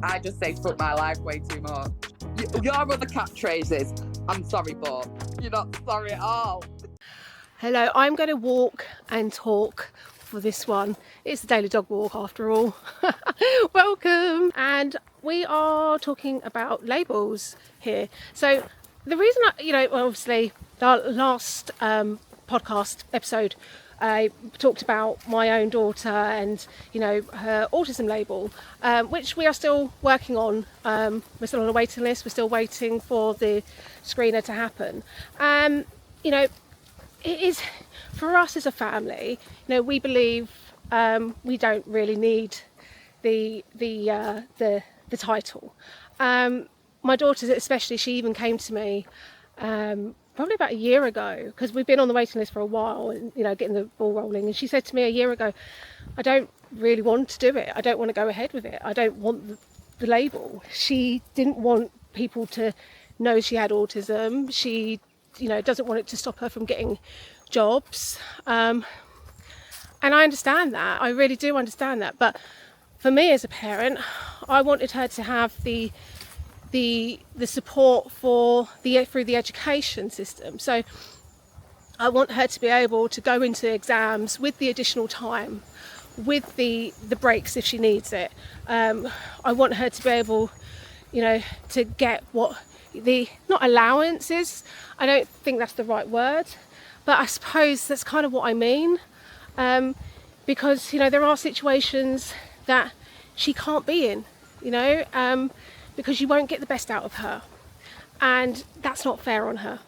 I just say fuck my life way too much. Your other catchphrases, I'm sorry, but you're not sorry at all. Hello, I'm going to walk and talk for this one. It's the daily dog walk after all. Welcome! And we are talking about labels here. So the reason obviously the last podcast episode I talked about my own daughter and her autism label, which we are still working on. We're still on a waiting list. We're still waiting for the screener to happen. It is, for us as a family, we believe we don't really need the title. My daughter especially, she even came to me probably about a year ago, because we've been on the waiting list for a while and getting the ball rolling, and she said to me a year ago, I don't really want to do it, I don't want to go ahead with it, I don't want the label. She didn't want people to know she had autism. She doesn't want it to stop her from getting jobs, and I understand that, I really do understand that. But for me as a parent, I wanted her to have the support through the education system. So I want her to be able to go into exams with the additional time, with the breaks if she needs it. I want her to be able to get what not allowances, I don't think that's the right word, but I suppose that's kind of what I mean, because there are situations that she can't be in, because you won't get the best out of her, and that's not fair on her.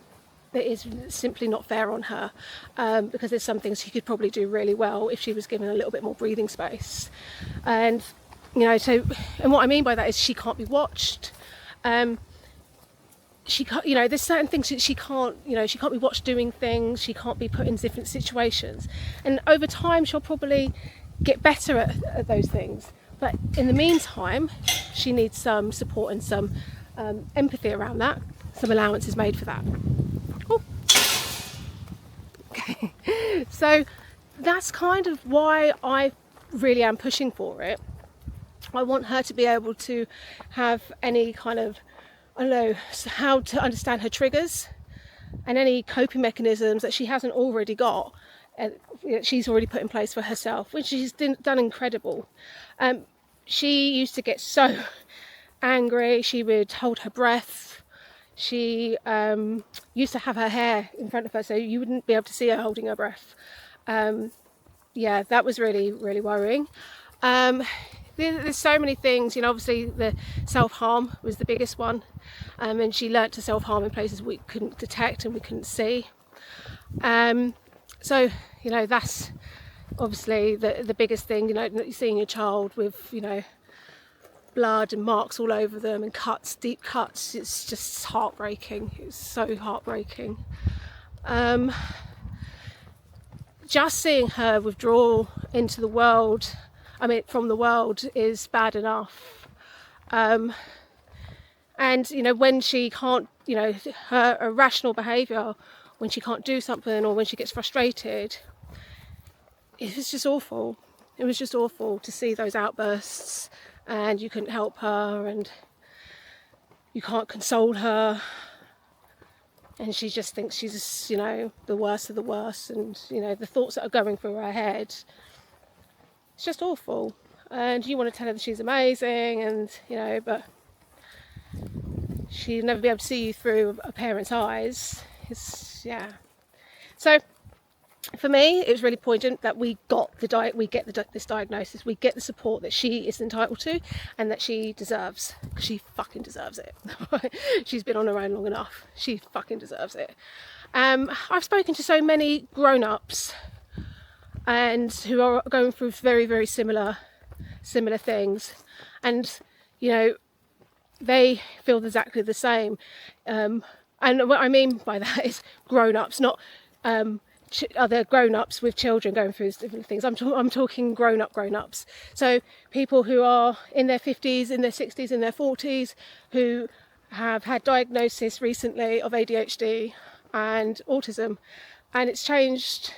It is simply not fair on her, because there's some things she could probably do really well if she was given a little bit more breathing space. And and what I mean by that is she can't be watched. She can't, there's certain things that she can't be watched doing things, she can't be put in different situations, and over time she'll probably get better at those things. But in the meantime, she needs some support and some empathy around that, some allowances made for that. Oh. Okay. So that's kind of why I really am pushing for it. I want her to be able to have any kind of, how to understand her triggers and any coping mechanisms that she hasn't already got, and she's already put in place for herself, which she's done incredible. She used to get so angry, she would hold her breath. She used to have her hair in front of her, so you wouldn't be able to see her holding her breath. That was really, really worrying. There's so many things, obviously the self-harm was the biggest one, and she learnt to self-harm in places we couldn't detect and we couldn't see. That's obviously the biggest thing, seeing your child with, blood and marks all over them and cuts, deep cuts. It's just heartbreaking. It's so heartbreaking. Just seeing her withdraw into the world, from the world, is bad enough. And when she can't, her irrational behaviour, when she can't do something or when she gets frustrated, it was just awful. It was just awful to see those outbursts, and you couldn't help her and you can't console her, and she just thinks she's just, the worst of the worst, and the thoughts that are going through her head, it's just awful. And you want to tell her that she's amazing, and but she'll never be able to see you through a parent's eyes. So for me, it was really poignant that we got this diagnosis, we get the support that she is entitled to and that she deserves, because she fucking deserves it. She's been on her own long enough. She fucking deserves it. I've spoken to so many grown-ups and who are going through very, very similar things, and they feel exactly the same. And what I mean by that is grown-ups, not other grown-ups with children going through different things. I'm talking grown-ups. So people who are in their 50s, in their 60s, in their 40s, who have had diagnosis recently of ADHD and autism, and it's changed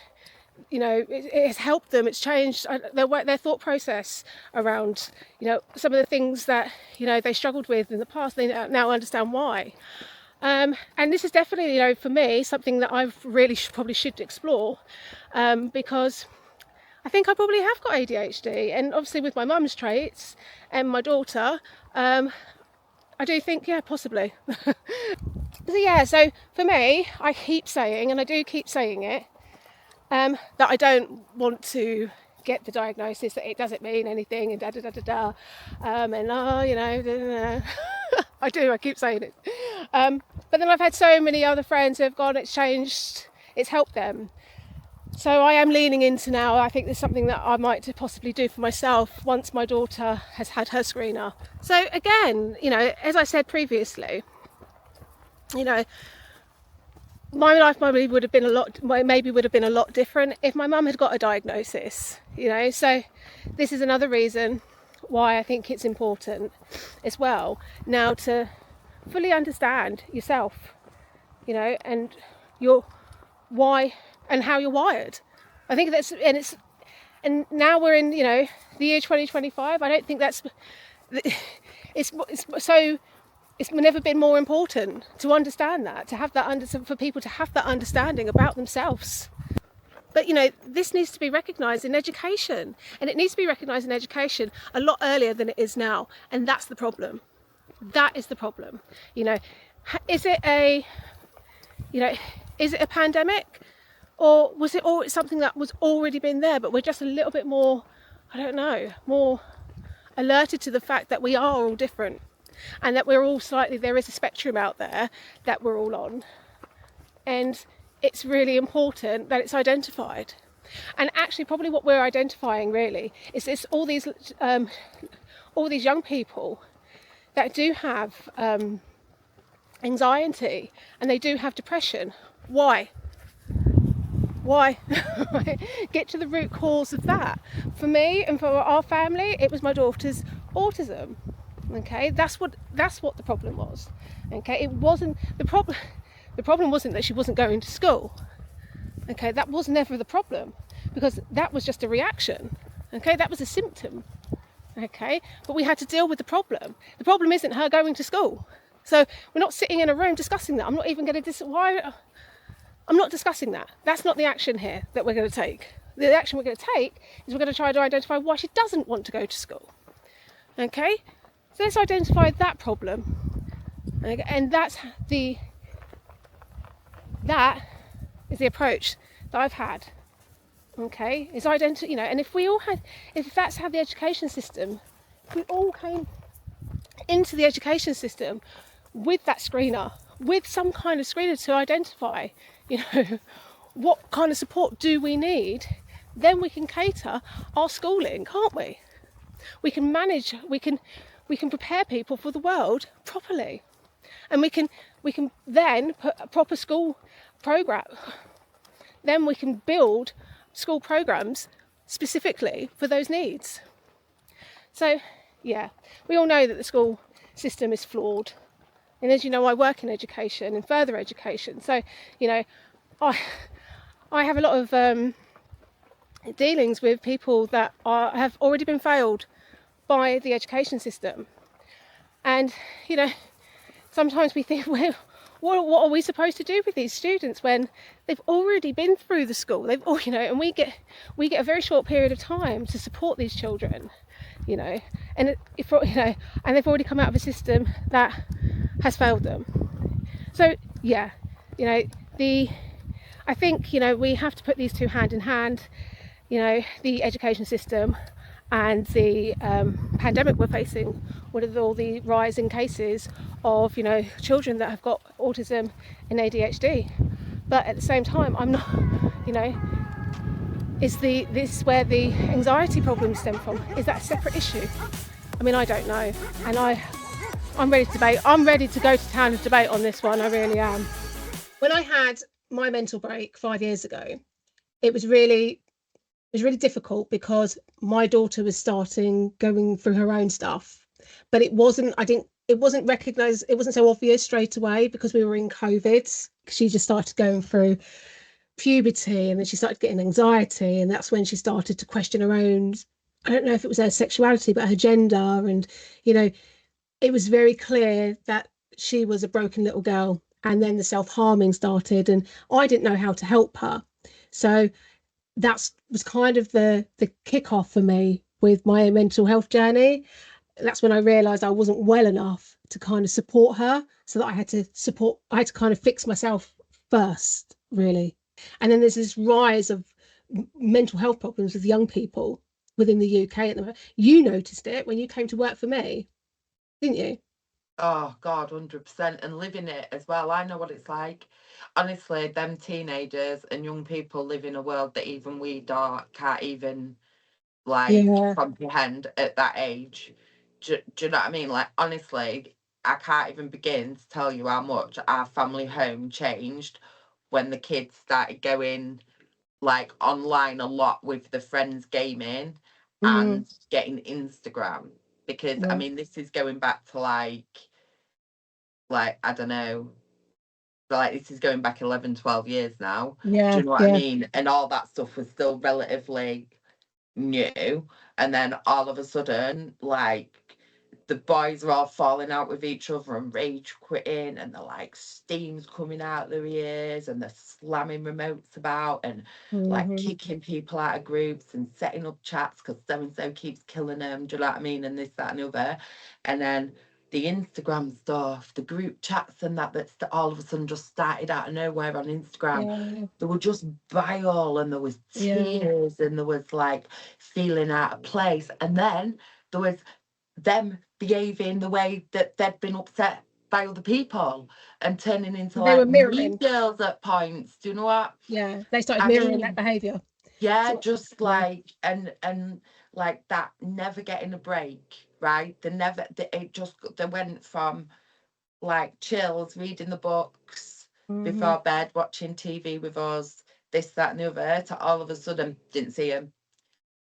you know, it has helped them. It's changed their thought process around, you know, some of the things that, you know, they struggled with in the past. They now understand why. And this is definitely, you know, for me, something that I really probably should explore, because I think I probably have got ADHD, and obviously with my mum's traits and my daughter, I do think, yeah, possibly. So yeah, so for me, I keep saying, and I do keep saying it, that I don't want to get the diagnosis, that it doesn't mean anything, and and you know, I keep saying it. But then I've had so many other friends who have gone, it's changed, it's helped them. So I am leaning into now, I think there's something that I might possibly do for myself once my daughter has had her screener. So again, you know, as I said previously, you know, my life maybe would have been a lot different if my mum had got a diagnosis, you know. So this is another reason why I think it's important as well now to fully understand yourself, you know, and your why and how you're wired. I think that's, and now we're in, you know, the year 2025. I don't think that's, it's never been more important to understand that, to have that for people to have that understanding about themselves. But you know, this needs to be recognised in education, and it needs to be recognised in education a lot earlier than it is now, and that's the problem. That is the problem. You know, is it a pandemic, or was it something that was already been there, but we're just a little bit more, I don't know, more alerted to the fact that we are all different, and that we're all there is a spectrum out there that we're all on, and it's really important that it's identified. And actually probably what we're identifying really is all these young people that do have anxiety, and they do have depression. Why? Get to the root cause of that. For me and for our family, it was my daughter's autism. Okay, that's what the problem was. Okay, it wasn't the problem. The problem wasn't that she wasn't going to school. Okay, that was never the problem, because that was just a reaction. Okay, that was a symptom. Okay, but we had to deal with the problem. The problem isn't her going to school. So we're not sitting in a room discussing that. I'm not even going to I'm not discussing that. That's not the action here that we're going to take. The action we're going to take is we're going to try to identify why she doesn't want to go to school. Okay, so let's identify that problem. Okay? And that is the approach that I've had. Okay, is you know, and if that's how the education system, if we all came into the education system with that screener, with some kind of screener to identify, you know, what kind of support do we need, then we can cater our schooling, can't we? We can manage, we can prepare people for the world properly, and we can then put a proper school program. Then we can build school programs specifically for those needs. So yeah, we all know that the school system is flawed, and as you know, I work in education and further education, so you know, I have a lot of dealings with people that have already been failed by the education system. And you know, sometimes we think, well, what are we supposed to do with these students when they've already been through the school? They've all, you know, and we get a very short period of time to support these children, you know, and if you know, and they've already come out of a system that has failed them. So yeah, you know, I think, you know, we have to put these two hand in hand, you know, the education system and the pandemic we're facing, with all the rise in cases of, you know, children that have got autism and ADHD. But at the same time, I'm not, you know, is this where the anxiety problems stem from? Is that a separate issue? I mean, I don't know, and I'm ready to debate. I'm ready to go to town and debate on this one. I really am. When I had my mental break 5 years ago, it was really difficult because my daughter was going through her own stuff, but it wasn't recognized, it wasn't so obvious straight away because we were in COVID. She just started going through puberty, and then she started getting anxiety, and that's when she started to question her own, I don't know if it was her sexuality, but her gender. And you know, it was very clear that she was a broken little girl. And then the self-harming started, and I didn't know how to help her. So that was kind of the kickoff for me with my mental health journey. That's when I realized I wasn't well enough to kind of support her, so that I had to kind of fix myself first, really. And then there's this rise of mental health problems with young people within the UK at the moment. You noticed it when you came to work for me, didn't you? Oh God, 100%. And living it as well. I know what it's like. Honestly, them teenagers and young people live in a world that even can't even like Yeah. comprehend at that age. Do you know what I mean? Like, honestly, I can't even begin to tell you how much our family home changed when the kids started going like online a lot with the friends gaming Mm, and getting Instagram. Because I yeah. mean, this is going back to like I don't know, like this is going back 11, 12 years now. Do Yeah. you know what I Yeah. mean? And all that stuff was still relatively new, and then all of a sudden, like, the boys are all falling out with each other and rage quitting, and they're like steam's coming out their ears, and they're slamming remotes about and like Hmm. kicking people out of groups and setting up chats because so and so keeps killing them. Do you know what I mean? And this, that, and the other. And then the Instagram stuff, the group chats and that's all of a sudden just started out of nowhere on Instagram. Yeah. They were just vile, and there was Yeah. tears, and there was like feeling out of place. And then there was them behaving the way that they'd been upset by other people and turning into They were like mean mirroring. girls at points. Do you know what Yeah. They started I mirroring that mean? behaviour. Yeah, So, just yeah. like and like that, never getting a break, right? It just, they went from like chills, reading the books Hmm. before bed, watching TV with us, this, that, and the other, to all of a sudden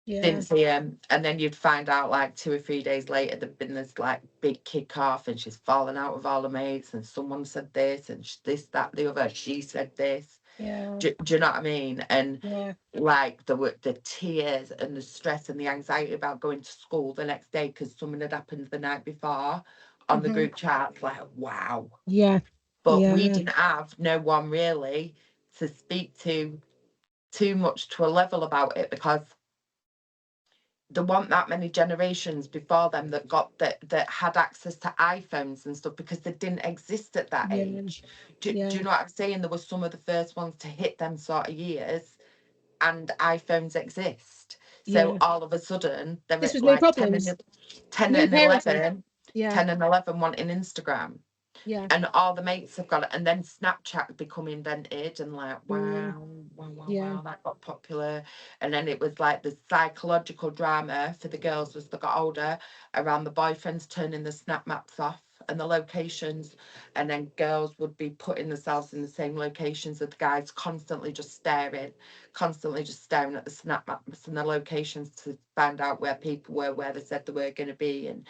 Yeah. didn't see him. And then you'd find out like 2 or 3 days later there'd been this like big kick off, and she's fallen out with all her mates, and someone said this, and this, that, the other, she said this. Yeah. Do you know what I mean? And Yeah. like the tears and the stress and the anxiety about going to school the next day because something had happened the night before on the Hmm. group chat. Like, wow. Yeah. But we Yeah. didn't have no one really to speak to too much to a level about it, because there weren't that many generations before them that had access to iPhones and stuff, because they didn't exist at that Yeah. age. Do Yeah. you know what I'm saying? There were some of the first ones to hit them sort of years, and iPhones exist. So Yeah. all of a sudden they're This at was new like 10 problems, and 10 new and parenting. 11, Yeah. 10 and 11 wanting Instagram, Yeah. and all the mates have got it, and then Snapchat become invented, and like, Mm, wow, wow, wow, yeah. wow, that got popular. And then it was like the psychological drama for the girls as they got older, around the boyfriends turning the snap maps off and the locations, and then girls would be putting themselves in the same locations as the guys, constantly just staring at the snap maps and the locations to find out where people were, where they said they were going to be, and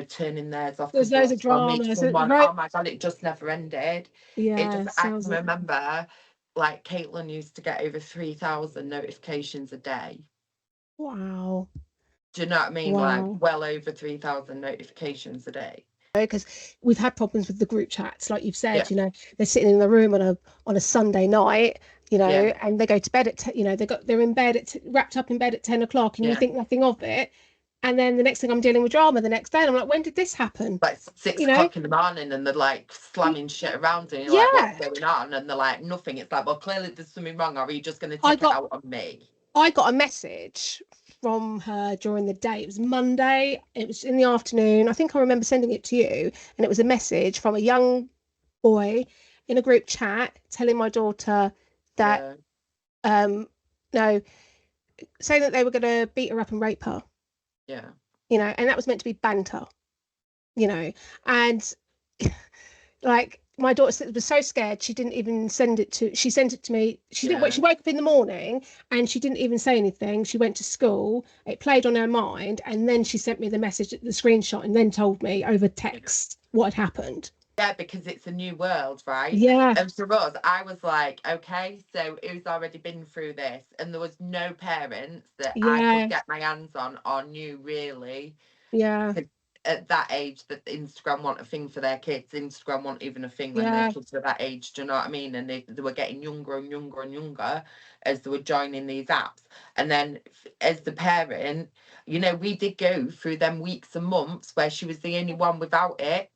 turning theirs off There's because they loads want of to go meet drama. So, someone. right. Oh my God, it just never ended. Yeah. I Sounds can like, remember like Caitlin used to get over 3,000 notifications a day. wow. Do you know what I mean? Like, Wow. well over 3,000 notifications a day. Because we've had problems with the group chats, like you've Yeah, said. They're sitting in the room on a Sunday night, yeah, and they go to bed at they're in bed wrapped up in bed at 10 o'clock, and you yeah. think nothing of it, and then the next thing I'm dealing with drama the next day, and I'm like, when did this happen? Like six You know? o'clock in the morning, and they're like slamming shit around, and you're like, what's Yeah. going on? And they're like, nothing. It's like, well, clearly there's something wrong. Or are you just going to I take it got out on me? I got a message from her during the day. It was Monday. It was in the afternoon. I think I remember sending it to you, and it was a message from a young boy in a group chat telling my daughter that Yeah, um no, saying that they were going to beat her up and rape her, yeah, and that was meant to be banter, you know, and like my daughter was so scared she didn't even send it to she sent it to me. She didn't wait. yeah, She woke up in the morning and she didn't even say anything. She went to school, it played on her mind, and then she sent me the message, the screenshot, and then told me over yeah. text what had happened. Yeah, because it's a new world, right? Yeah, And for us, I was like, okay, so who's already been through this? And there was no parents that I could yeah, get my hands on or knew really yeah, at that age that Instagram want a thing for their kids. Instagram want even a thing when their yeah, kids were that age. Do you know what I mean? And they were getting younger and younger and younger as they were joining these apps. And then as the parent, you know, we did go through them weeks and months where she was the only one without it.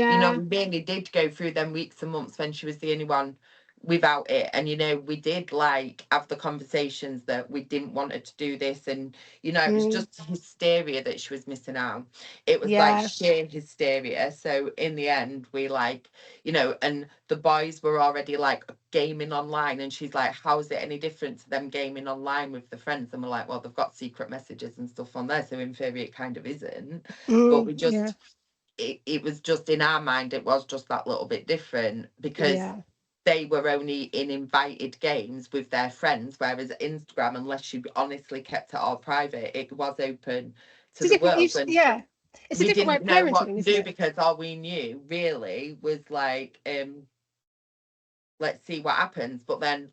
You know, yeah, we really did go through them weeks and months when she was the only one without it. And, you know, we did like have the conversations that we didn't want her to do this. And, you know, it was mm, just hysteria that she was missing out. It was like yeah, sheer hysteria. So in the end, we like, you know, and the boys were already like gaming online. And she's like, how is it any different to them gaming online with the friends? And we're like, well, they've got secret messages and stuff on there. So in theory, it kind of isn't. But we yeah, just, it was just in our mind, it was just that little bit different because yeah. they were only in invited games with their friends, whereas Instagram, unless you honestly kept it all private, it was open It's to a the different, world. And yeah, it's a we different way didn't of know what parenting, to isn't do it? because all we knew really was like, let's see what happens. But then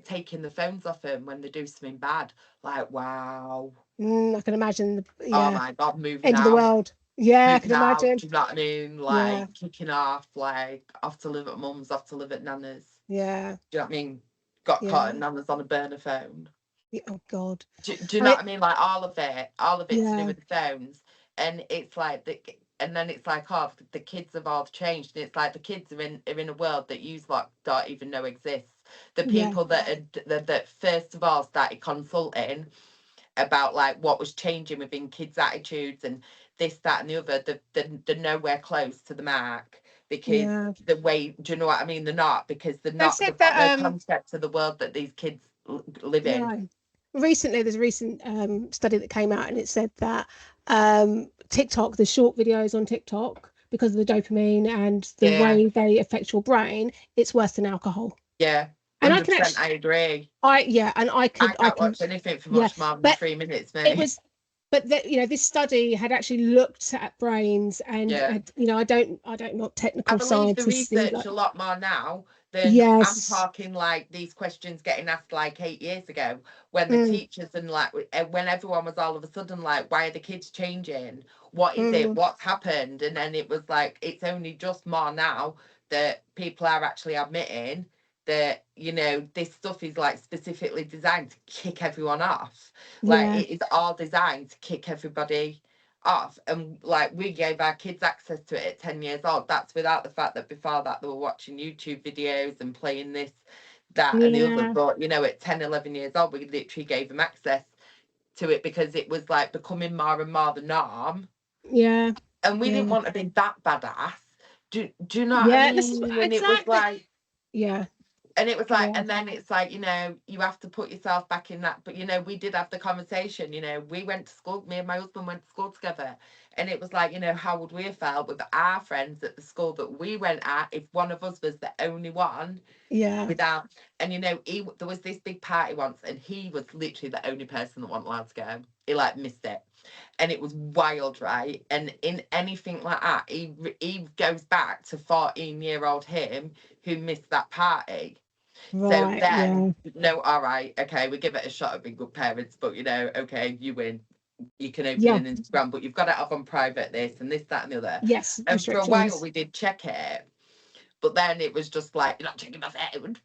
taking the phones off them when they do something bad, like, wow, I can imagine. oh Yeah, my God, moving end of the out. world. Yeah, I can Moving out, imagine. do you know what I mean? Yeah, Like kicking off, like off to live at mum's, off to live at nana's. yeah, Do you know what I mean? Got caught yeah. at nana's on a burner phone. Oh God. Do you I know mean, what I mean? Like all of it to do yeah, with the phones. And it's like and then it's like, oh, the kids have all changed. And it's like the kids are in a world that you lot don't even know exists. The yeah, people that first of all started consulting about like what was changing within kids' attitudes and this, that, and the other, they're nowhere close to the mark because yeah. the way, do you know what I mean? They're not because They said they've got no that. concept of the world that these kids live in. No. Recently, there's a recent study that came out, and it said that TikTok, the short videos on TikTok, because of the dopamine and the Yeah, way they affect your brain, it's worse than alcohol. yeah, And I can 100%. actually, I agree. yeah, and I I can't can, watch anything for yeah, much more than but 3 minutes, it mate. was, but that, you know, this study had actually looked at brains and Yeah. had, you know, I don't not I technical believe the scientists in research like, a lot more now than I'm yes, talking like these questions getting asked like 8 years ago when the mm, teachers and like when everyone was all of a sudden like, why are the kids changing? What is it? mm, What's happened? And then it was like, it's only just more now that people are actually admitting that, you know, this stuff is like specifically designed to kick everyone off. Like yeah, it is all designed to kick everybody off, and like we gave our kids access to it at 10 years old. That's without the fact that before that they were watching YouTube videos and playing this, that, and the other. yeah, But you know, at 10, 11 years old, we literally gave them access to it because it was like becoming more and more the norm, yeah, and we didn't yeah, want to be that badass. Do you know what I yeah. This is mean? And it was exactly, like, yeah, and it was like, yeah, and then it's like, you know, you have to put yourself back in that. But, you know, we did have the conversation, you know, we went to school, me and my husband went to school together. And it was like, you know, how would we have felt with our friends at the school that we went at if one of us was the only one yeah, without, and, you know, there was this big party once and he was literally the only person that wasn't allowed to go. He like missed it. And it was wild, right? And in anything like that, he goes back to 14-year-old him who missed that party. So right, then, yeah, no, all right, okay, we give it a shot at being good parents, but you know, okay, you win. You can open yeah, an Instagram, but you've got to have on private this and this, that, and the other. yes, And for a while, restrictions. we did check it, but then it was just like, you're not checking my phone.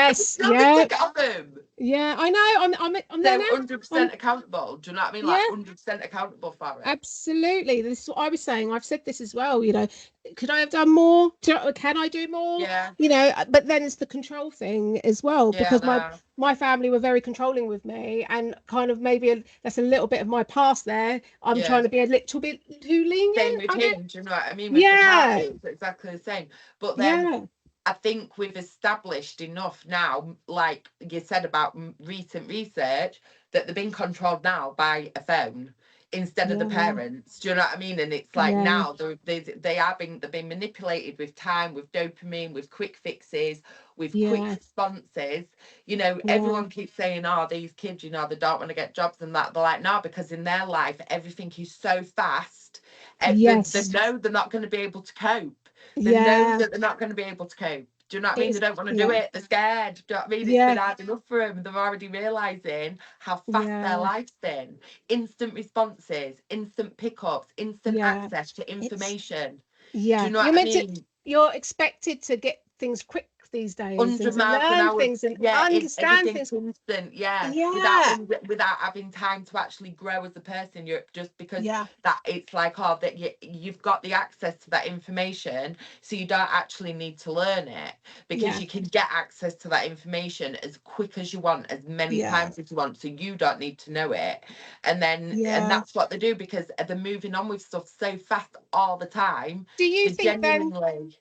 And we Yes, still did yeah, take it off him. yeah. I know. I'm there So now. I'm 100% accountable. Do you know what I mean? Like yeah. 100% accountable for it. Absolutely. This is what I was saying. I've said this as well. You know, could I have done more? Can I do more? Yeah, You know, but then it's the control thing as well, yeah, because no. my family were very controlling with me, and kind of maybe that's a little bit of my past there. I'm Yeah. trying to be a little bit too Same lenient. with I don't. him. Do you know what I mean? With the Yeah, party, it's exactly the same. But then yeah, I think we've established enough now, like you said about recent research, that they're being controlled now by a phone instead of the yeah, parents. Do you know what I mean? And it's like yeah, now they're being manipulated with time, with dopamine, with quick fixes, with quick yeah, responses. You know, yeah, everyone keeps saying, "Oh, these kids, you know, they don't want to get jobs and that." They're like, no, because in their life everything is so fast They Yes. know they're not going to be able to cope. They know Yeah. that they're not going to be able to cope. Do you know what I mean? It's, They don't want to do yeah. it. They're scared. Do you know what I mean? It's Yeah. been hard enough for them. They're already realising how fast their Yeah. life's been. Instant responses, instant pickups, instant Yeah. access to information. Do Yeah. you know You're what I meant to, mean? you're expected to get things quick these days and 100 to miles an learn hour. things and Yeah, understand everything's things. instant. Yeah, Yeah. without having time to actually grow as a person. You're just because Yeah. that it's like, oh, that you've got the access to that information, so you don't actually need to learn it, because Yeah. you can get access to that information as quick as you want, as many Yeah. times as you want, so you don't need to know it. And then Yeah. that's what they do, because they're moving on with stuff so fast all the time. Do you They think then? genuinely.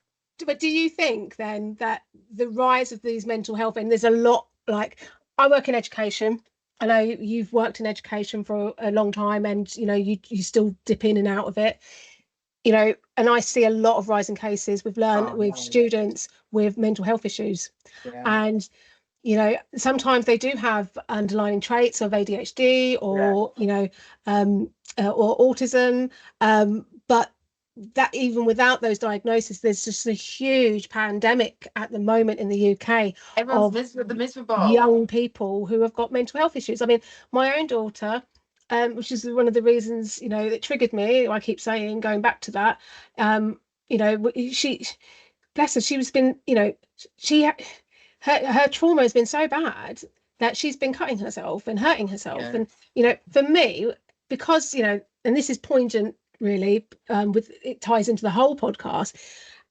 But do you think then that the rise of these mental health, and there's a lot, like, I work in education. I know you've worked in education for a long time, and you know you still dip in and out of it. You know, and I see a lot of rising cases with Oh, no. students with mental health issues, Yeah. and you know sometimes they do have underlying traits of ADHD or you know or autism, but that even without those diagnoses, there's just a huge pandemic at the moment in the UK Everyone's of miserable. young people who have got mental health issues. I mean, my own daughter, which is one of the reasons, you know, that triggered me. I keep saying, going back to that, you know, she, bless her, she was been, you know, her trauma has been so bad that she's been cutting herself and hurting herself. Yeah. And, you know, for me, because, you know, and this is poignant really, with it ties into the whole podcast.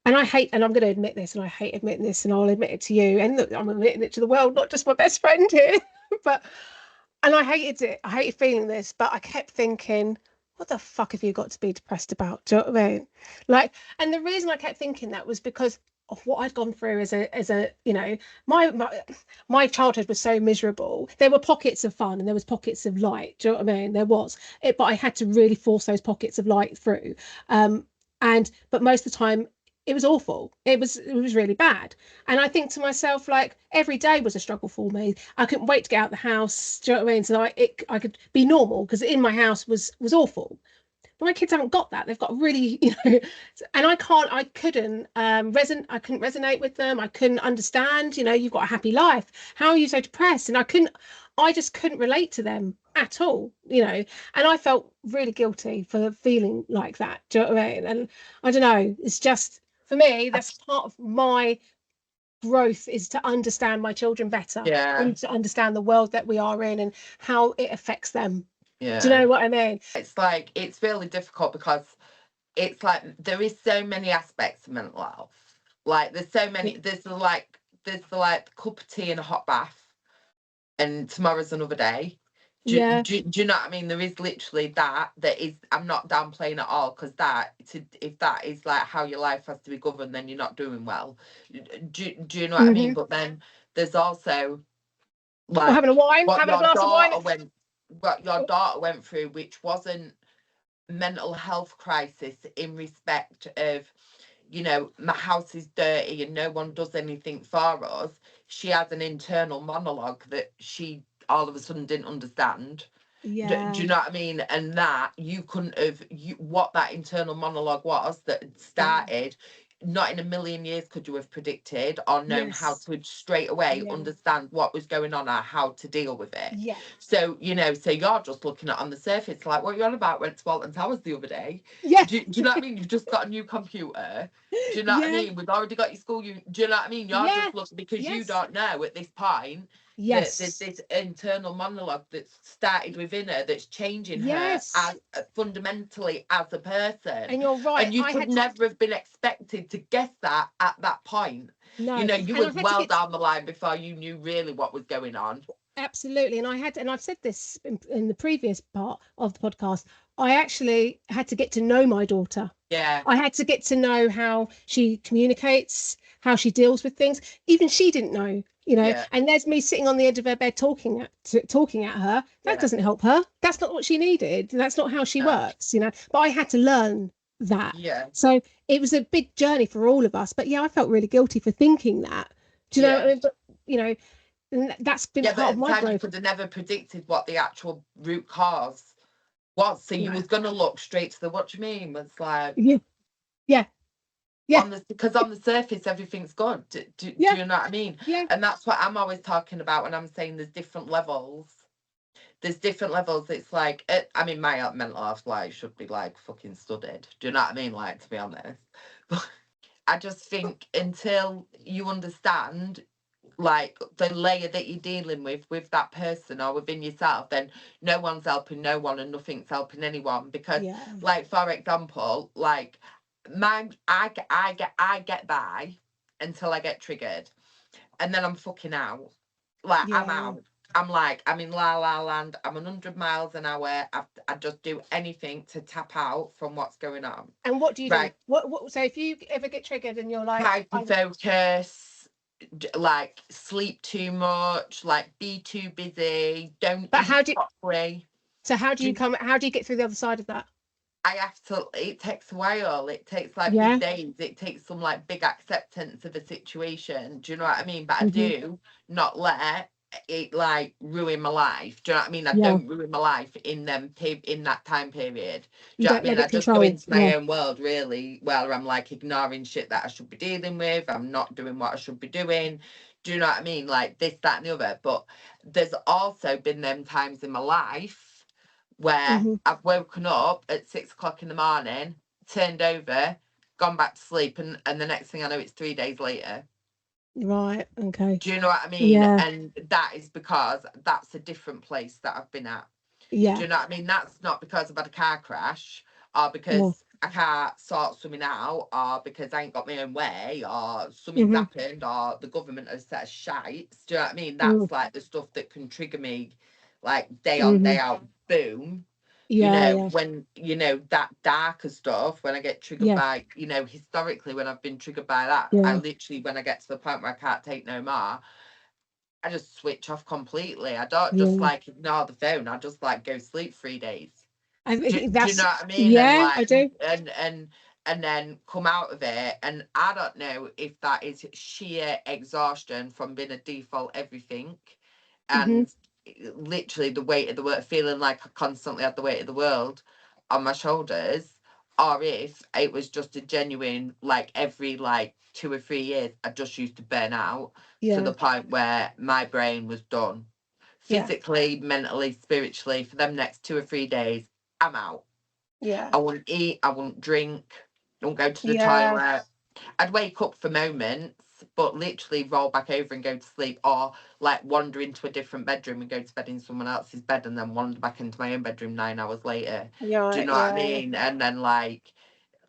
And I hate, and I'm going to admit this, and I hate admitting this, and I'll admit it to you, and look, I'm admitting it to the world, not just my best friend here, but, and I hated it. I hated feeling this, but I kept thinking, what the fuck have you got to be depressed about? Do you know what I mean? Like, and the reason I kept thinking that was because of what I'd gone through as a, you know, my childhood was so miserable. There were pockets of fun and there was pockets of light. Do you know what I mean? There was it, but I had to really force those pockets of light through. But most of the time it was awful. It was really bad. And I think to myself, like, every day was a struggle for me. I couldn't wait to get out the house. Do you know what I mean? So I could be normal, because in my house was awful. But my kids haven't got that. They've got really, you know, and I couldn't resonate with them. I couldn't understand, you know, you've got a happy life. How are you so depressed? And I just couldn't relate to them at all, you know. And I felt really guilty for feeling like that. Do you know what I mean? And I don't know, it's just, for me, that's part of my growth, is to understand my children better, and to understand the world that we are in and how it affects them. Do you know what I mean? It's like, it's really difficult, because it's like there is so many aspects of mental health. Like there's so many. There's the cup of tea and a hot bath, and tomorrow's another day. Do you know what I mean? There is literally that is, I'm not downplaying at all, because if that is like how your life has to be governed, then you're not doing well. Do you know what I mean? But then there's also like having a wine, what having a glass of wine. What your daughter went through, which wasn't mental health crisis in respect of, you know, my house is dirty and no one does anything for us. She has an internal monologue that she all of a sudden didn't understand. Do you know what I mean? And that you couldn't have, what that internal monologue was that started, not in a million years could you have predicted or known how to straight away understand what was going on or how to deal with it. So, you know, so you're just looking at on the surface, like, what you're on about, went to Walton Towers the other day. Do you know what I mean? You've just got a new computer. Do you know what I mean? We've already got your school. Do you know what I mean? You're just looking, because you don't know at this point that there's this internal monologue that's started within her that's changing her as fundamentally as a person. And you're right. And you could never have been expected to guess that at that point. No. You know, you were well down the line before you knew really what was going on. Absolutely. And I've said this in the previous part of the podcast, I actually had to get to know my daughter. Yeah. I had to get to know how she communicates, how she deals with things. Even she didn't know, you know. And there's me sitting on the edge of her bed talking at her. That doesn't help her. That's not what she needed. That's not how she works, you know. But I had to learn that. So it was a big journey for all of us. But I felt really guilty for thinking that. Do you know what I mean? But, you know, and that's been part of my growth. You could have never predicted what the actual root cause What? So you Yeah. was gonna look straight to the, what do you mean? Was like, Yeah. Yeah. Yeah. because on the surface everything's good. Do Yeah. you know what I mean? Yeah. And that's what I'm always talking about when I'm saying there's different levels. There's different levels. It's like, I mean, my mental health like should be like fucking studied. Do you know what I mean? Like, to be honest, but I just think until you understand like the layer that you're dealing with that person or within yourself, then no one's helping no one and nothing's helping anyone. Because Yeah. like, for example, like I get by until I get triggered, and then I'm fucking out. Like, I'm Yeah. out. I'm like, I'm in la la land. I'm 100 miles an hour. I just do anything to tap out from what's going on. And what do you do? Right. What? So if you ever get triggered and you're like, Hyper focus, like sleep too much, like be too busy, don't but eat how do you, properly. so how do you come? How do you get through the other side of that? I have to, it takes a while. It takes like Yeah. big days. It takes some like big acceptance of a situation. Do you know what I mean? But I Mhm. do not let it like ruin my life. Do you know what I mean? I Yeah. don't ruin my life in that time period. Do You you know what I don't mean? let it I just go control. into my Yeah. own world really, where I'm like ignoring shit that I should be dealing with. I'm not doing what I should be doing. Do you know what I mean? Like this, that, and the other. But there's also been them times in my life where Mhm. I've woken up at 6 o'clock in the morning, turned over, gone back to sleep, and the next thing I know, it's 3 days later. Right. Okay. Do you know what I mean? Yeah. And that is because that's a different place that I've been at. Do Yeah. you know what I mean? That's not because I've had a car crash or Yeah. because I can't sort something out or because I ain't got my own way or something's Mhm. happened or the government has set a shite. Do you know what I mean? Mm. That's like the stuff that can trigger me like day on, day Mhm. out, boom. You Yeah. know, Yeah. when, you know, that darker stuff, when I get triggered Yeah. by, you know, historically, when I've been triggered by that, I Yeah. literally, when I get to the point where I can't take no more, I just switch off completely. I don't just Yeah. like ignore the phone. I just like go sleep 3 days. I Do think you know that's, what I mean? And yeah, I like, do. and then come out of it. And I don't know if that is sheer exhaustion from being a default everything, Mhm. and literally the weight of the world, feeling like I constantly had the weight of the world on my shoulders, or if it was just a genuine, like every like 2 or 3 years, I just used to burn out to the Yeah. point where my brain was done. Yeah. Physically, mentally, spiritually, for them next 2 or 3 days, I'm out. Yeah. I wouldn't eat, I wouldn't drink, I wouldn't go to the Yeah. toilet. I'd wake up for moments, but literally roll back over and go to sleep, or like wander into a different bedroom and go to bed in someone else's bed and then wander back into my own bedroom 9 hours later. Do you Yeah. know what I Yeah. mean? And then like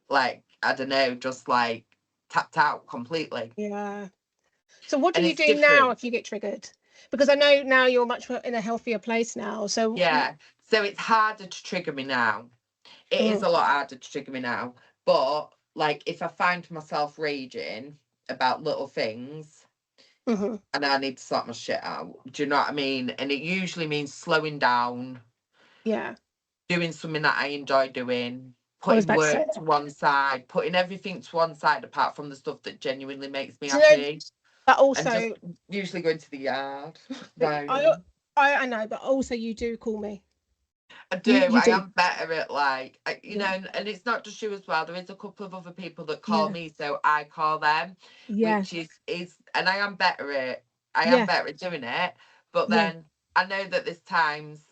I don't know, just like tapped out completely. Yeah. So what do And you it's do now different. if you get triggered? Because I know now you're much more in a healthier place now. So Yeah. So it's harder to trigger me now. It is mm, a lot harder to trigger me now. But like if I find myself raging about little things mhm. and I need to sort my shit out, do you know what I mean? And it usually means slowing down, Yeah. doing something that I enjoy doing, I was putting about to say work to that. one side, putting everything to one side apart from the stuff that genuinely makes me Do you know, happy, but and just also usually going to the yard. I, Roaming. I know, but also you do call me. I do. You I do. am better at like, you know, Yeah. and it's not just you as well. There is a couple of other people that call Yeah. me, so I call them, Yeah. which is, and I am better at. I am Yeah. better at doing it, but Yeah. then I know that there's times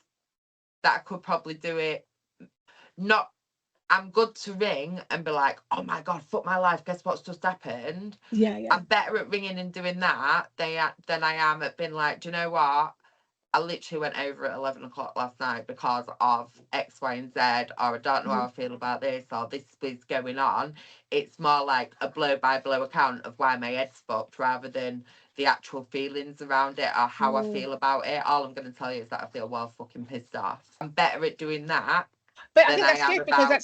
that I could probably do it. Not. I'm good to ring and be like, oh my god, fuck my life. Guess what's just happened? Yeah. Yeah. I'm better at ringing and doing that than I am at being like, do you know what? I literally went over at 11 o'clock last night because of X, Y, and Z, or I don't know how Mhm. I feel about this, or this is going on. It's more like a blow by blow account of why my head's fucked rather than the actual feelings around it or how I Mm. feel about it. All I'm going to tell you is that I feel well fucking pissed off. I'm better at doing that But I than think I that's am good because about,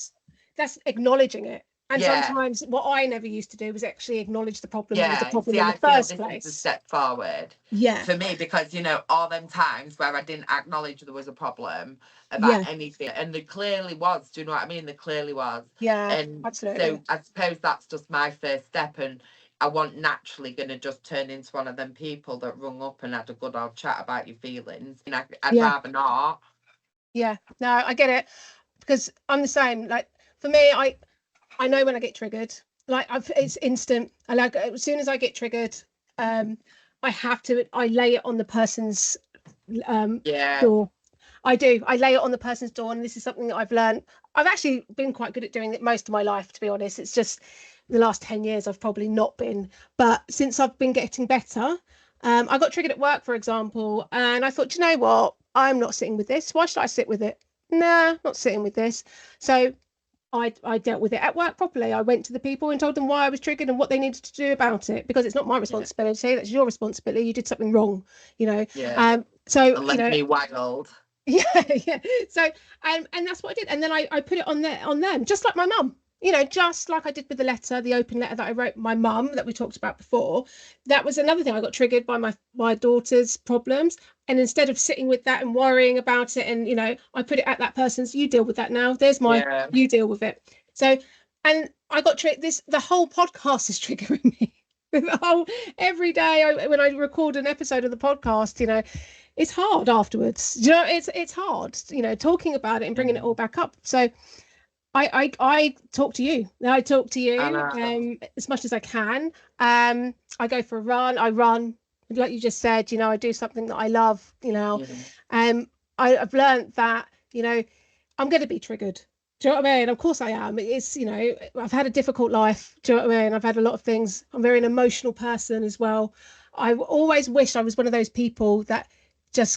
that's acknowledging it. And yeah. sometimes what I never used to do was actually acknowledge the problem was a Yeah, problem see, in the I feel first this is a place. step forward Yeah. for me because, you know, all them times where I didn't acknowledge there was a problem about Yeah. anything, and there clearly was, do you know what I mean? There clearly was. Yeah. And Absolutely. so I suppose that's just my first step, and I wasn't naturally going to just turn into one of them people that rung up and had a good old chat about your feelings. And I'd Yeah. rather not. Yeah. No, I get it. because I'm the same. Like for me, I know when I get triggered. Like it's instant. I like as soon as I get triggered, I lay it on the person's door. I do. I lay it on the person's door, and this is something that I've learned. I've actually been quite good at doing it most of my life, to be honest. It's just the last 10 years I've probably not been. But since I've been getting better, I got triggered at work, for example, and I thought, you know what? I'm not sitting with this. Why should I sit with it? Nah, not sitting with this. So I dealt with it at work properly. I went to the people and told them why I was triggered and what they needed to do about it, because it's not my responsibility. That's your responsibility. You did something wrong, you know. So and left me waggled. Yeah. So and that's what I did, and then I put it on them, just like my mum, you know, just like I did with the letter, the open letter that I wrote my mum that we talked about before. That was another thing. I got triggered by my daughter's problems, and instead of sitting with that and worrying about it, and you know, I put it at that person's, you deal with that now, there's my you deal with it. So, and I got the whole podcast is triggering me. The whole every day when I record an episode of the podcast, you know, it's hard afterwards. You know, it's hard, you know, talking about it and bringing it all back up. So I talk to you. I talk to you as much as I can. I go for a run. I run, like you just said, you know, I do something that I love, you know. I've learned that, you know, I'm going to be triggered. Do you know what I mean? Of course I am. It's, you know, I've had a difficult life. Do you know what I mean? I've had a lot of things. I'm very an emotional person as well. I always wished I was one of those people that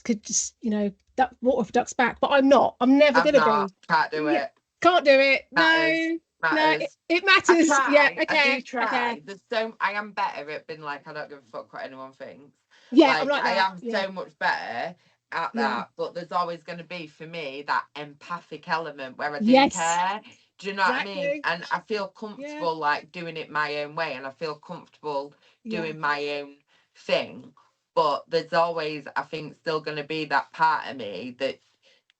could just, you know, that water off a duck's back, but I'm not. I'm never going to be. Can't do it. Can't do it. Matters. No, it matters. I Okay. do try. Okay. I am better at being like, I don't give a fuck what anyone thinks. Yeah, like, I am so much better at that, but there's always going to be, for me, that empathic element where I do care. Do you know what I mean? And I feel comfortable like doing it my own way, and I feel comfortable doing my own thing. But there's always, I think, still going to be that part of me that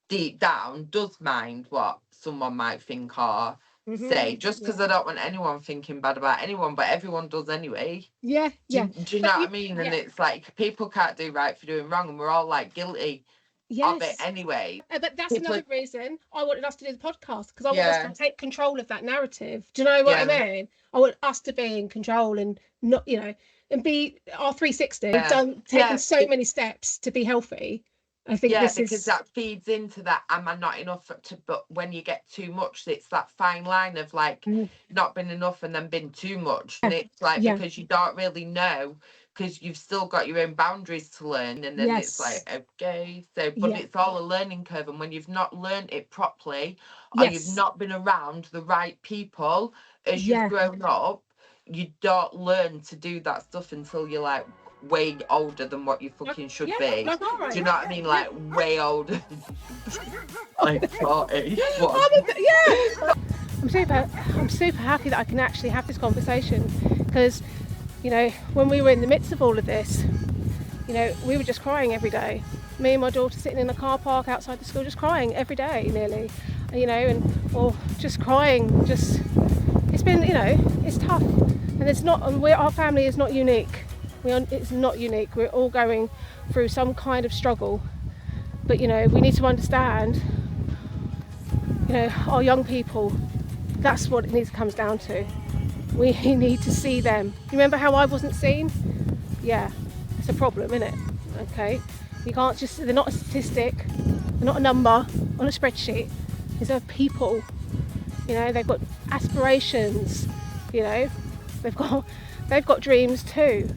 deep down does mind what someone might think or say, just because I don't want anyone thinking bad about anyone, but everyone does anyway. Do you know what I mean? And it's like, people can't do right for doing wrong, and we're all like guilty of it anyway. But that's another reason I wanted us to do the podcast, because I want us to take control of that narrative. Do you know what I mean? I want us to be in control and not, you know, and be our 360. We've taken so many steps to be healthy. I think because that feeds into that, am I not enough but when you get too much, it's that fine line of like not being enough and then being too much. And it's like, because you don't really know, because you've still got your own boundaries to learn, and then it's like, okay, so but it's all a learning curve, and when you've not learned it properly, or you've not been around the right people as you've grown up, you don't learn to do that stuff until you're like way older than what you fucking should be. Like, do you know what I mean? Like way older. Like 40. I'm super happy that I can actually have this conversation, because, you know, when we were in the midst of all of this, you know, we were just crying every day. Me and my daughter sitting in the car park outside the school, just crying every day nearly, you know, or just crying. It's been, you know, it's tough, and it's not. Our family is not unique. It's not unique. We're all going through some kind of struggle, but, you know, we need to understand, you know, our young people. That's what it comes down to. We need to see them. Remember how I wasn't seen? Yeah, it's a problem, isn't it? Okay, you can't just. They're not a statistic. They're not a number on a spreadsheet. These are people. You know, they've got aspirations. You know, they've got dreams too.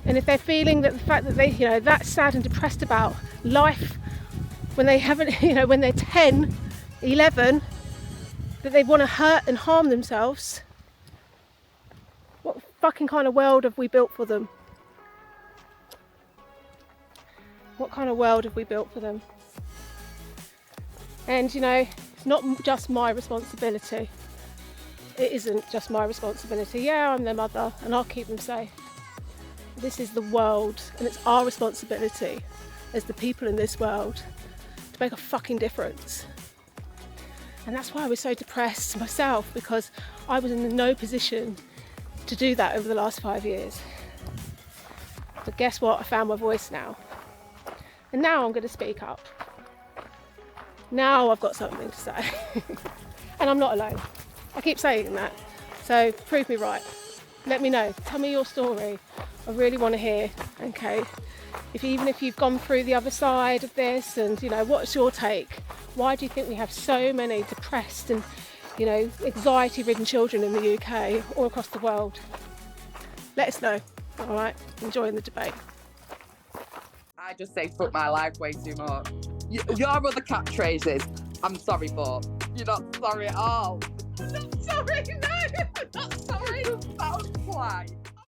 And if they're feeling that the fact that they, you know, that's sad and depressed about life, when they haven't, you know, when they're 10, 11, that they want to hurt and harm themselves, what fucking kind of world have we built for them? What kind of world have we built for them? And, you know, it's not just my responsibility. It isn't just my responsibility. Yeah, I'm their mother and I'll keep them safe. This is the world, and it's our responsibility as the people in this world to make a fucking difference. And that's why I was so depressed myself, because I was in no position to do that over the last 5 years. But guess what? I found my voice now. And now I'm going to speak up. Now I've got something to say. And I'm not alone. I keep saying that. So prove me right. Let me know. Tell me your story. I really want to hear. Okay. Even if you've gone through the other side of this, and what's your take? Why do you think we have so many depressed and anxiety-ridden children in the UK or across the world? Let us know. All right. Enjoying the debate. I just say fuck my life way too much. Your other catchphrases, I'm sorry, but you're not sorry at all. Not sorry, no, not sorry. That was polite.